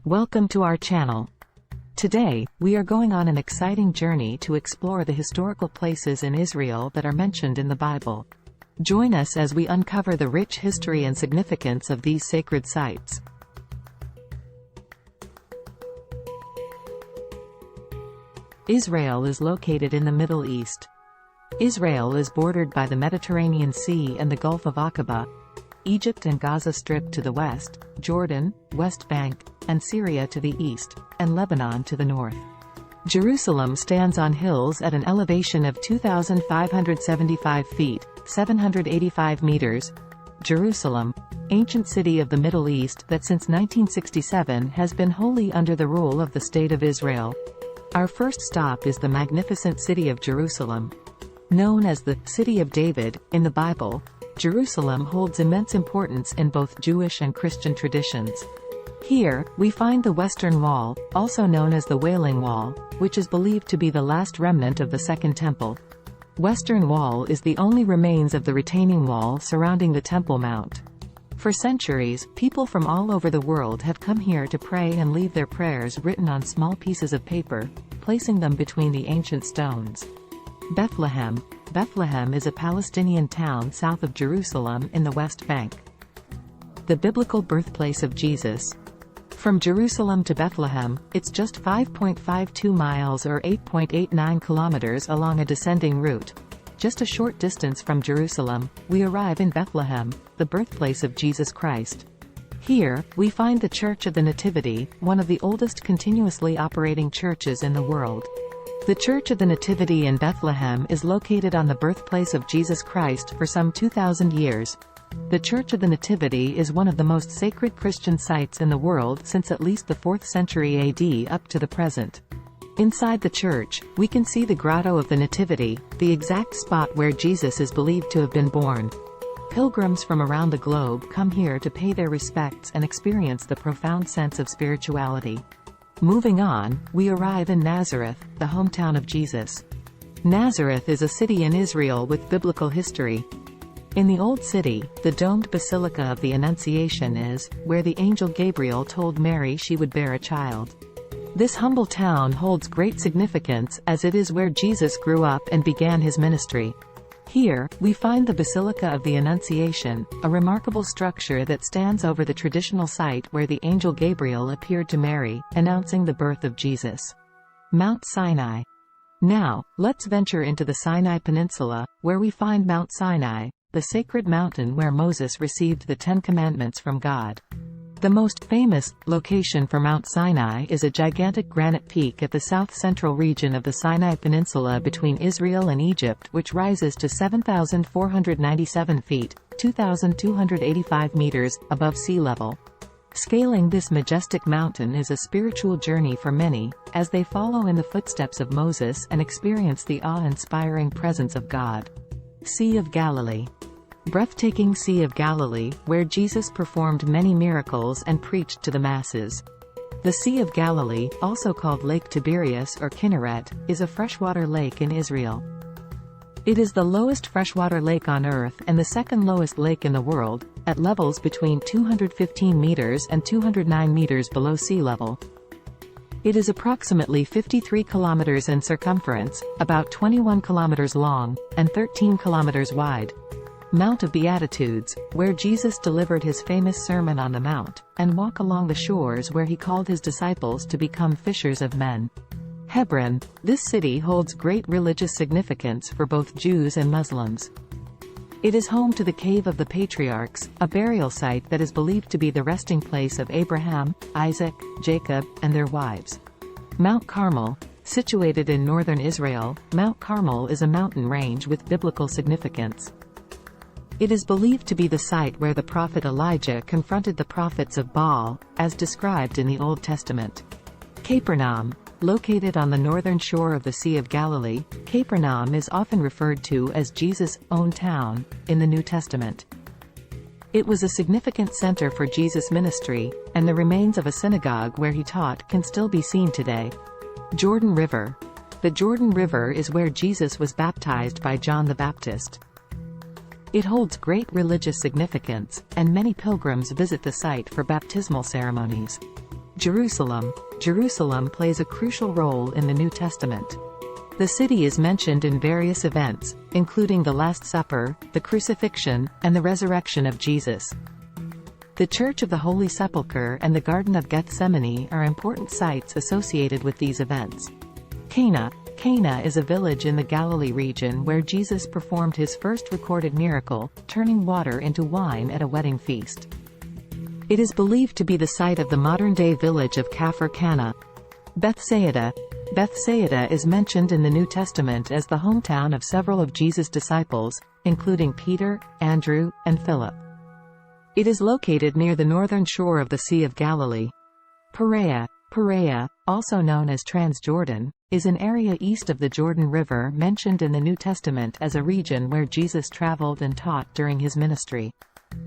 Welcome to our channel. Today, we are going on an exciting journey to explore the historical places in Israel that are mentioned in the Bible. Join us as we uncover the rich history and significance of these sacred sites. Israel is located in the Middle East. Israel is bordered by the Mediterranean Sea and the Gulf of Aqaba, Egypt and Gaza Strip to the west, Jordan, West Bank, and Syria to the east, and Lebanon to the north. Jerusalem stands on hills at an elevation of 2,575 feet, 785 meters. Jerusalem, ancient city of the Middle East that since 1967 has been wholly under the rule of the State of Israel. Our first stop is the magnificent city of Jerusalem. Known as the City of David in the Bible, Jerusalem holds immense importance in both Jewish and Christian traditions. Here, we find the Western Wall, also known as the Wailing Wall, which is believed to be the last remnant of the Second Temple. Western Wall is the only remains of the retaining wall surrounding the Temple Mount. For centuries, people from all over the world have come here to pray and leave their prayers written on small pieces of paper, placing them between the ancient stones. Bethlehem. Bethlehem is a Palestinian town south of Jerusalem in the West Bank. The biblical birthplace of Jesus. From Jerusalem to Bethlehem, it's just 5.52 miles or 8.89 kilometers along a descending route. Just a short distance from Jerusalem, we arrive in Bethlehem, the birthplace of Jesus Christ. Here, we find the Church of the Nativity, one of the oldest continuously operating churches in the world. The Church of the Nativity in Bethlehem is located on the birthplace of Jesus Christ for some 2,000 years. The Church of the Nativity is one of the most sacred Christian sites in the world since at least the 4th century AD up to the present. Inside the church, we can see the Grotto of the Nativity, the exact spot where Jesus is believed to have been born. Pilgrims from around the globe come here to pay their respects and experience the profound sense of spirituality. Moving on, we arrive in Nazareth, the hometown of Jesus. Nazareth is a city in Israel with biblical history. In the Old City, the domed Basilica of the Annunciation is where the angel Gabriel told Mary she would bear a child. This humble town holds great significance as it is where Jesus grew up and began his ministry. Here, we find the Basilica of the Annunciation, a remarkable structure that stands over the traditional site where the angel Gabriel appeared to Mary, announcing the birth of Jesus. Mount Sinai. Now, let's venture into the Sinai Peninsula, where we find Mount Sinai, the sacred mountain where Moses received the 10 Commandments from God. The most famous location for Mount Sinai is a gigantic granite peak at the south-central region of the Sinai Peninsula between Israel and Egypt, which rises to 7,497 feet, 2,285 meters, above sea level. Scaling this majestic mountain is a spiritual journey for many, as they follow in the footsteps of Moses and experience the awe-inspiring presence of God. Sea of Galilee. Breathtaking Sea of Galilee, where Jesus performed many miracles and preached to the masses. The Sea of Galilee, also called Lake Tiberias or Kinneret, is a freshwater lake in Israel. It is the lowest freshwater lake on Earth and the second lowest lake in the world, at levels between 215 meters and 209 meters below sea level. It is approximately 53 kilometers in circumference, about 21 kilometers long, and 13 kilometers wide. Mount of Beatitudes, where Jesus delivered his famous Sermon on the Mount, and walk along the shores where he called his disciples to become fishers of men. Hebron. This city holds great religious significance for both Jews and Muslims. It is home to the Cave of the Patriarchs, a burial site that is believed to be the resting place of Abraham, Isaac, Jacob, and their wives. Mount Carmel. Situated in northern Israel, Mount Carmel is a mountain range with biblical significance. It is believed to be the site where the prophet Elijah confronted the prophets of Baal, as described in the Old Testament. Capernaum. Located on the northern shore of the Sea of Galilee, Capernaum is often referred to as Jesus' own town, in the New Testament. It was a significant center for Jesus' ministry, and the remains of a synagogue where he taught can still be seen today. Jordan River. The Jordan River is where Jesus was baptized by John the Baptist. It holds great religious significance, and many pilgrims visit the site for baptismal ceremonies. Jerusalem. Jerusalem plays a crucial role in the New Testament. The city is mentioned in various events, including the Last Supper, the crucifixion, and the resurrection of Jesus. The Church of the Holy Sepulchre and the Garden of Gethsemane are important sites associated with these events. Cana. Cana is a village in the Galilee region where Jesus performed his first recorded miracle, turning water into wine at a wedding feast. It is believed to be the site of the modern-day village of Kafr Cana. Bethsaida. Bethsaida is mentioned in the New Testament as the hometown of several of Jesus' disciples, including Peter, Andrew, and Philip. It is located near the northern shore of the Sea of Galilee. Perea. Perea, also known as Transjordan, is an area east of the Jordan River mentioned in the New Testament as a region where Jesus traveled and taught during his ministry.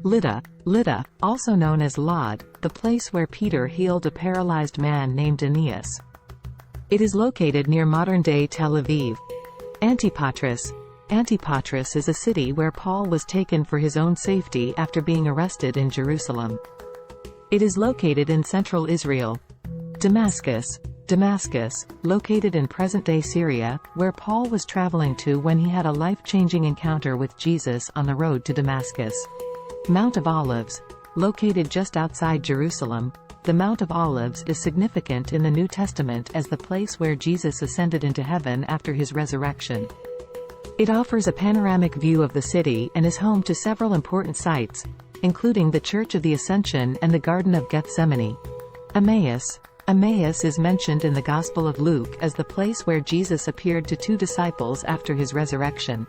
Lydda. Lydda, also known as Lod, the place where Peter healed a paralyzed man named Aeneas. It is located near modern-day Tel Aviv. Antipatris. Antipatris is a city where Paul was taken for his own safety after being arrested in Jerusalem. It is located in central Israel. Damascus. Damascus, located in present-day Syria, where Paul was traveling to when he had a life-changing encounter with Jesus on the road to Damascus. Mount of Olives. Located just outside Jerusalem, the Mount of Olives is significant in the New Testament as the place where Jesus ascended into heaven after his resurrection. It offers a panoramic view of the city and is home to several important sites, including the Church of the Ascension and the Garden of Gethsemane. Emmaus. Emmaus is mentioned in the Gospel of Luke as the place where Jesus appeared to two disciples after his resurrection.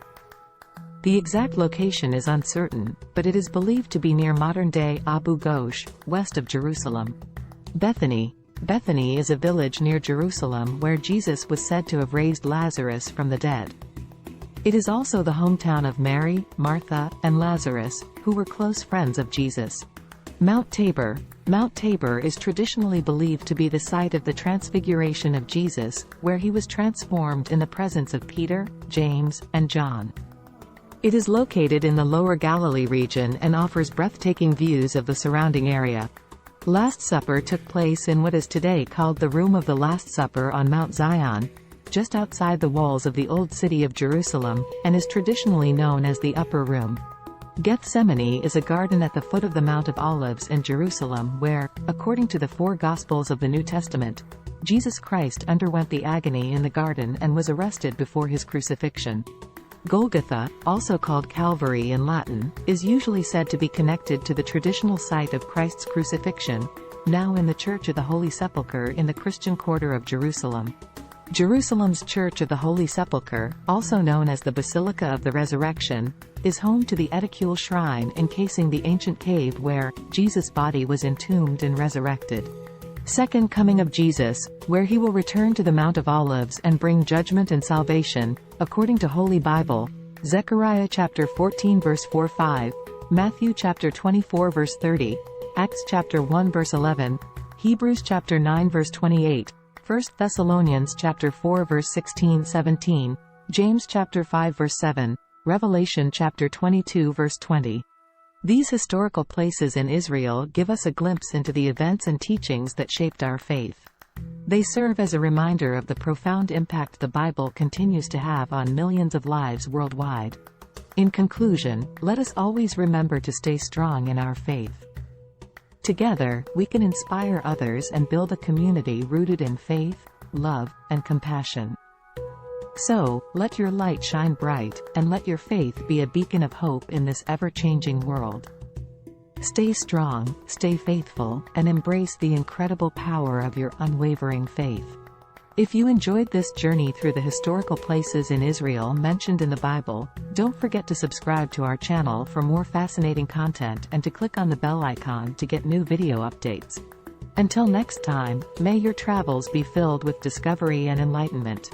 The exact location is uncertain, but it is believed to be near modern-day Abu Ghosh, west of Jerusalem. Bethany. Bethany is a village near Jerusalem where Jesus was said to have raised Lazarus from the dead. It is also the hometown of Mary, Martha, and Lazarus, who were close friends of Jesus. Mount Tabor. Mount Tabor is traditionally believed to be the site of the transfiguration of Jesus, where he was transformed in the presence of Peter, James, and John. It is located in the Lower Galilee region and offers breathtaking views of the surrounding area. Last Supper took place in what is today called the Room of the Last Supper on Mount Zion, just outside the walls of the Old City of Jerusalem, and is traditionally known as the Upper Room. Gethsemane is a garden at the foot of the Mount of Olives in Jerusalem where, according to the four Gospels of the New Testament, Jesus Christ underwent the agony in the garden and was arrested before his crucifixion. Golgotha, also called Calvary in Latin, is usually said to be connected to the traditional site of Christ's crucifixion, now in the Church of the Holy Sepulchre in the Christian quarter of Jerusalem. Jerusalem's Church of the Holy Sepulchre, also known as the Basilica of the Resurrection, is home to the Edicule Shrine encasing the ancient cave where Jesus' body was entombed and resurrected. Second Coming of Jesus, where he will return to the Mount of Olives and bring judgment and salvation, according to Holy Bible, Zechariah chapter 14 verse 4-5, Matthew chapter 24 verse 30, Acts chapter 1 verse 11, Hebrews chapter 9 verse 28, 1 Thessalonians chapter 4 verse 16-17, James chapter 5 verse 7, Revelation chapter 22 verse 20. These historical places in Israel give us a glimpse into the events and teachings that shaped our faith. They serve as a reminder of the profound impact the Bible continues to have on millions of lives worldwide. In conclusion, let us always remember to stay strong in our faith. Together, we can inspire others and build a community rooted in faith, love, and compassion. So, let your light shine bright, and let your faith be a beacon of hope in this ever-changing world. Stay strong, stay faithful, and embrace the incredible power of your unwavering faith. If you enjoyed this journey through the historical places in Israel mentioned in the Bible, don't forget to subscribe to our channel for more fascinating content and to click on the bell icon to get new video updates. Until next time, may your travels be filled with discovery and enlightenment.